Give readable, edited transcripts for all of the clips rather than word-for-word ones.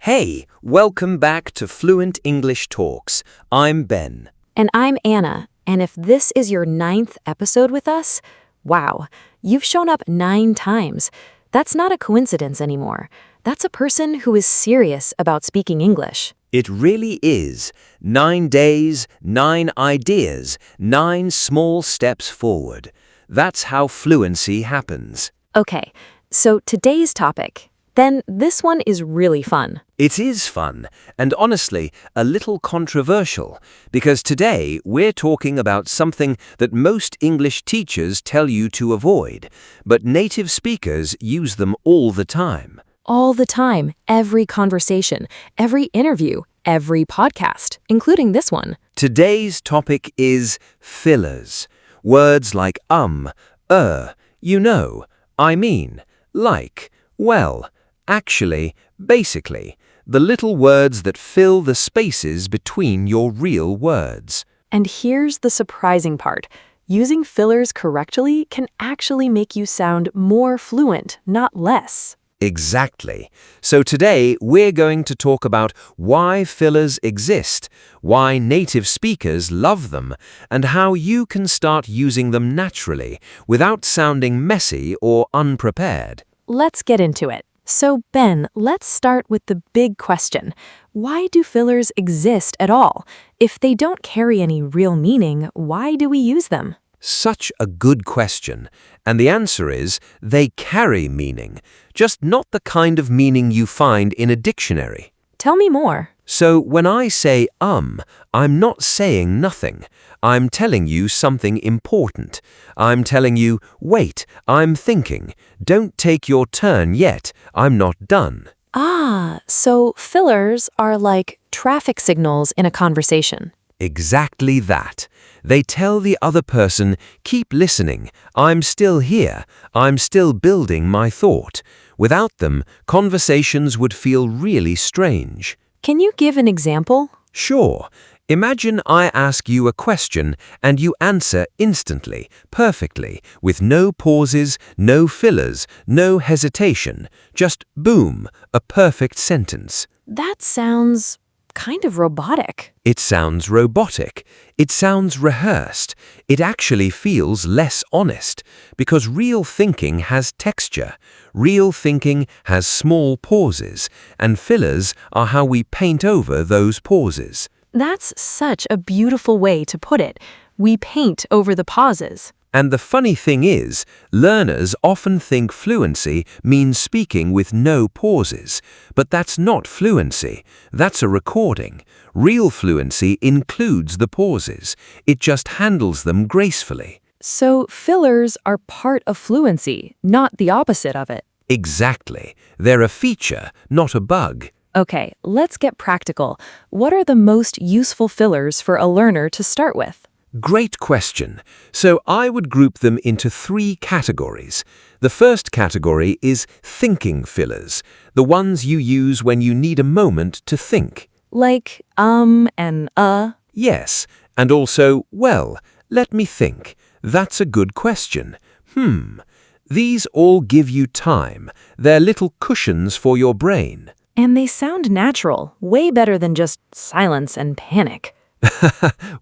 Hey, welcome back to Fluent English Talks. I'm Ben. And I'm Anna, and if this is your 9th episode with us, wow, you've shown up 9 times. That's not a coincidence anymore. That's a person who is serious about speaking English. It really is. 9 days, 9 ideas, 9 small steps forward. That's how fluency happens. Okay, so today's topic. Then this one is really fun. It is fun, and honestly, a little controversial, because today we're talking about something that most English teachers tell you to avoid, but native speakers use them all the time. All the time, every conversation, every interview, every podcast, including this one. Today's topic is fillers. Words like you know, I mean, like, well, actually, basically, the little words that fill the spaces between your real words. And here's the surprising part. Using fillers correctly can actually make you sound more fluent, not less. Exactly. So today we're going to talk about why fillers exist, why native speakers love them, and how you can start using them naturally without sounding messy or unprepared. Let's get into it. So, Ben, let's start with the big question. Why do fillers exist at all? If they don't carry any real meaning, why do we use them? Such a good question. And the answer is, they carry meaning, just not the kind of meaning you find in a dictionary. Tell me more. So when I say I'm not saying nothing. I'm telling you something important. I'm telling you, wait, I'm thinking. Don't take your turn yet. I'm not done. Ah, so fillers are like traffic signals in a conversation. Exactly that. They tell the other person, keep listening. I'm still here. I'm still building my thought. Without them, conversations would feel really strange. Can you give an example? Sure. Imagine I ask you a question and you answer instantly, perfectly, with no pauses, no fillers, no hesitation. Just boom, a perfect sentence. That sounds kind of robotic. It sounds robotic. It sounds rehearsed. It actually feels less honest because real thinking has texture. Real thinking has small pauses, and fillers are how we paint over those pauses. That's such a beautiful way to put it. We paint over the pauses. And the funny thing is, learners often think fluency means speaking with no pauses. But that's not fluency. That's a recording. Real fluency includes the pauses. It just handles them gracefully. So fillers are part of fluency, not the opposite of it. Exactly. They're a feature, not a bug. Okay, let's get practical. What are the most useful fillers for a learner to start with? Great question. So I would group them into 3 categories. The first category is thinking fillers, the ones you use when you need a moment to think. Like and Yes, and also, well, let me think. That's a good question. These all give you time. They're little cushions for your brain. And they sound natural, way better than just silence and panic.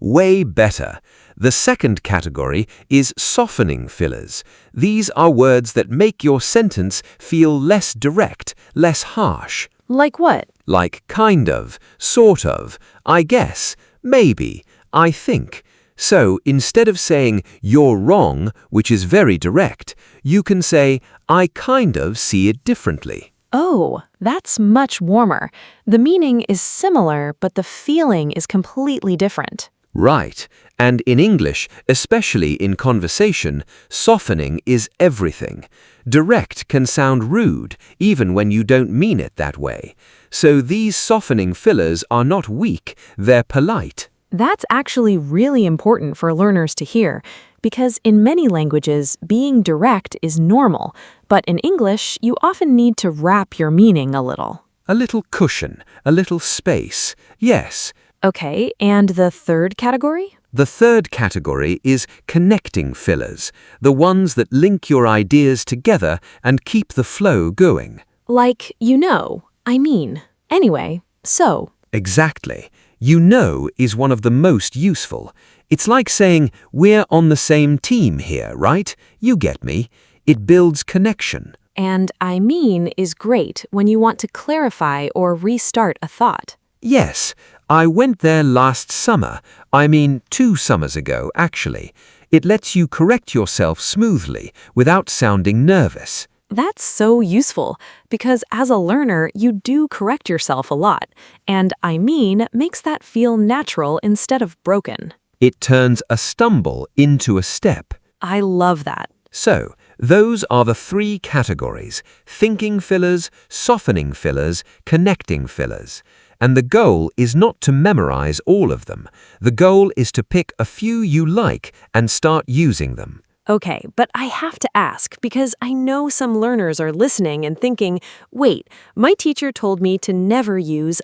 Way better. The second category is softening fillers. These are words that make your sentence feel less direct, less harsh. Like what? Like kind of, sort of, I guess, maybe, I think. So instead of saying you're wrong, which is very direct, you can say I kind of see it differently. Oh, that's much warmer. The meaning is similar, but the feeling is completely different. Right. And in English, especially in conversation, softening is everything. Direct can sound rude, even when you don't mean it that way. So these softening fillers are not weak, they're polite. That's actually really important for learners to hear, because in many languages, being direct is normal, but in English, you often need to wrap your meaning a little. A little cushion, a little space, yes. Okay, and the third category? The third category is connecting fillers, the ones that link your ideas together and keep the flow going. Like, you know, I mean. Anyway, so, Exactly. You know is one of the most useful. It's like saying, we're on the same team here, right? You get me. It builds connection. and I mean is great when you want to clarify or restart a thought. Yes, I went there last summer. I mean, 2 summers ago, actually. It lets you correct yourself smoothly without sounding nervous. That's so useful because as a learner, you do correct yourself a lot, and I mean makes that feel natural instead of broken. It turns a stumble into a step. I love that. So, those are the 3 categories: thinking fillers, softening fillers, connecting fillers. And the goal is not to memorize all of them. The goal is to pick a few you like and start using them. Okay, but I have to ask because I know some learners are listening and thinking, wait, my teacher told me to never use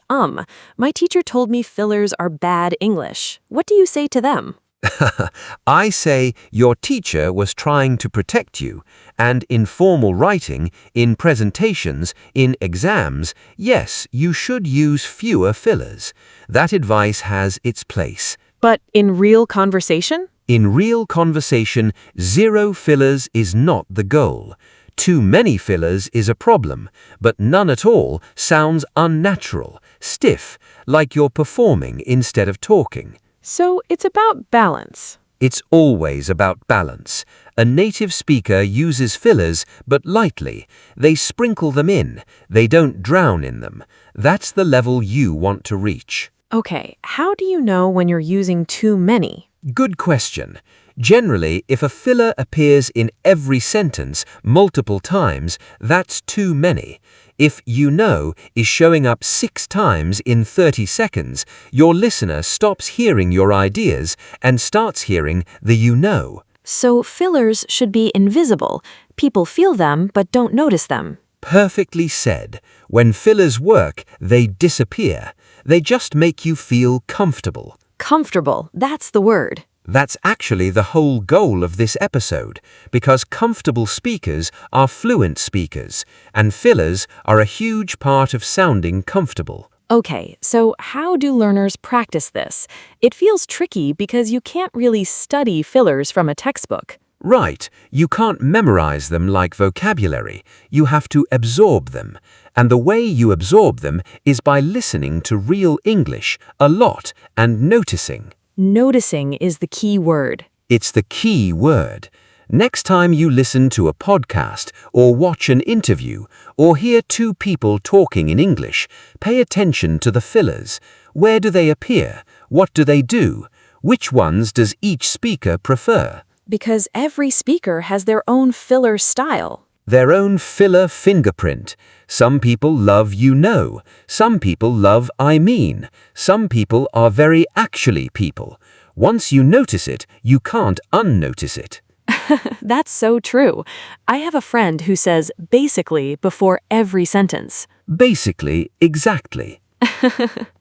My teacher told me fillers are bad English. What do you say to them? I say your teacher was trying to protect you, and in formal writing, in presentations, in exams, yes, you should use fewer fillers. That advice has its place. But in real conversation? In real conversation, 0 fillers is not the goal. Too many fillers is a problem, but none at all sounds unnatural, stiff, like you're performing instead of talking. So it's about balance. It's always about balance. A native speaker uses fillers, but lightly. They sprinkle them in. They don't drown in them. That's the level you want to reach. Okay, how do you know when you're using too many? Good question. Generally, if a filler appears in every sentence multiple times, that's too many. If you know is showing up 6 times in 30 seconds, your listener stops hearing your ideas and starts hearing the you know. So fillers should be invisible. People feel them but don't notice them. Perfectly said. When fillers work, they disappear. They just make you feel comfortable. Comfortable, that's the word. That's actually the whole goal of this episode, because comfortable speakers are fluent speakers, and fillers are a huge part of sounding comfortable. Okay, so how do learners practice this? It feels tricky because you can't really study fillers from a textbook. Right, you can't memorize them like vocabulary. You have to absorb them. And the way you absorb them is by listening to real English a lot and noticing. Noticing is the key word. It's the key word. Next time you listen to a podcast or watch an interview or hear 2 people talking in English, pay attention to the fillers. Where do they appear? What do they do? Which ones does each speaker prefer? Because every speaker has their own filler style. Their own filler fingerprint. Some people love you know. Some people love I mean. Some people are very actually people. Once you notice it, you can't unnotice it. That's so true. I have a friend who says basically before every sentence. Basically, exactly.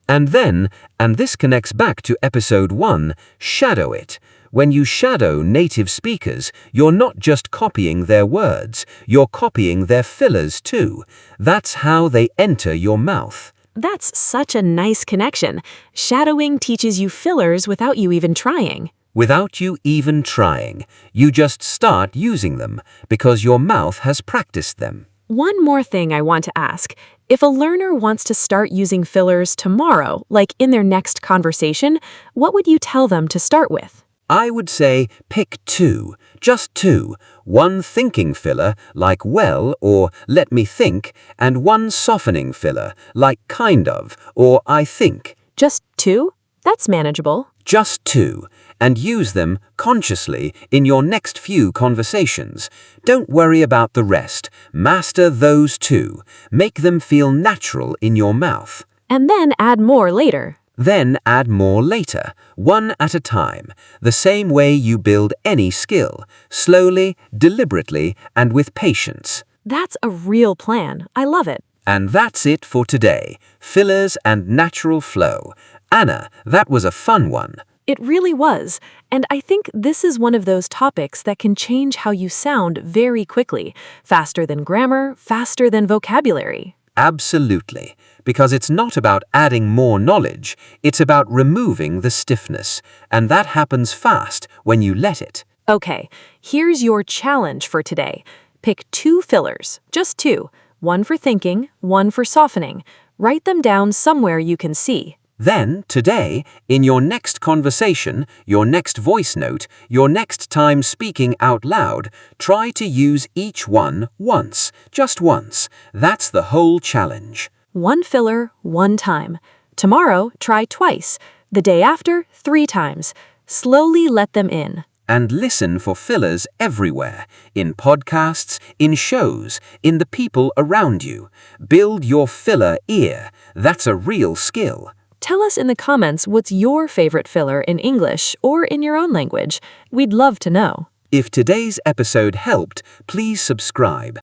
And then, and this connects back to episode 1, shadow it. When you shadow native speakers, you're not just copying their words, you're copying their fillers too. That's how they enter your mouth. That's such a nice connection. Shadowing teaches you fillers without you even trying. Without you even trying, you just start using them because your mouth has practiced them. One more thing I want to ask. If a learner wants to start using fillers tomorrow, like in their next conversation, what would you tell them to start with? I would say pick 2, just 2. One thinking filler, like well or let me think, and one softening filler, like kind of or I think. Just 2? That's manageable. Just 2, and use them consciously in your next few conversations. Don't worry about the rest. Master those 2. Make them feel natural in your mouth. And then add more later. Then add more later, one at a time, the same way you build any skill, slowly, deliberately, and with patience. That's a real plan. I love it. And that's it for today. Fillers and natural flow. Anna, that was a fun one. It really was. And I think this is one of those topics that can change how you sound very quickly, faster than grammar, faster than vocabulary. Absolutely, because it's not about adding more knowledge, it's about removing the stiffness, and that happens fast when you let it. Okay, here's your challenge for today. Pick 2 fillers, just 2. One for thinking, one for softening. Write them down somewhere you can see. Then, today, in your next conversation, your next voice note, your next time speaking out loud, try to use each one once, just once. That's the whole challenge. 1 filler, 1 time. Tomorrow, try twice. The day after, 3 times. Slowly let them in. And listen for fillers everywhere, in podcasts, in shows, in the people around you. Build your filler ear. That's a real skill. Tell us in the comments what's your favorite filler in English or in your own language. We'd love to know. If today's episode helped, please subscribe.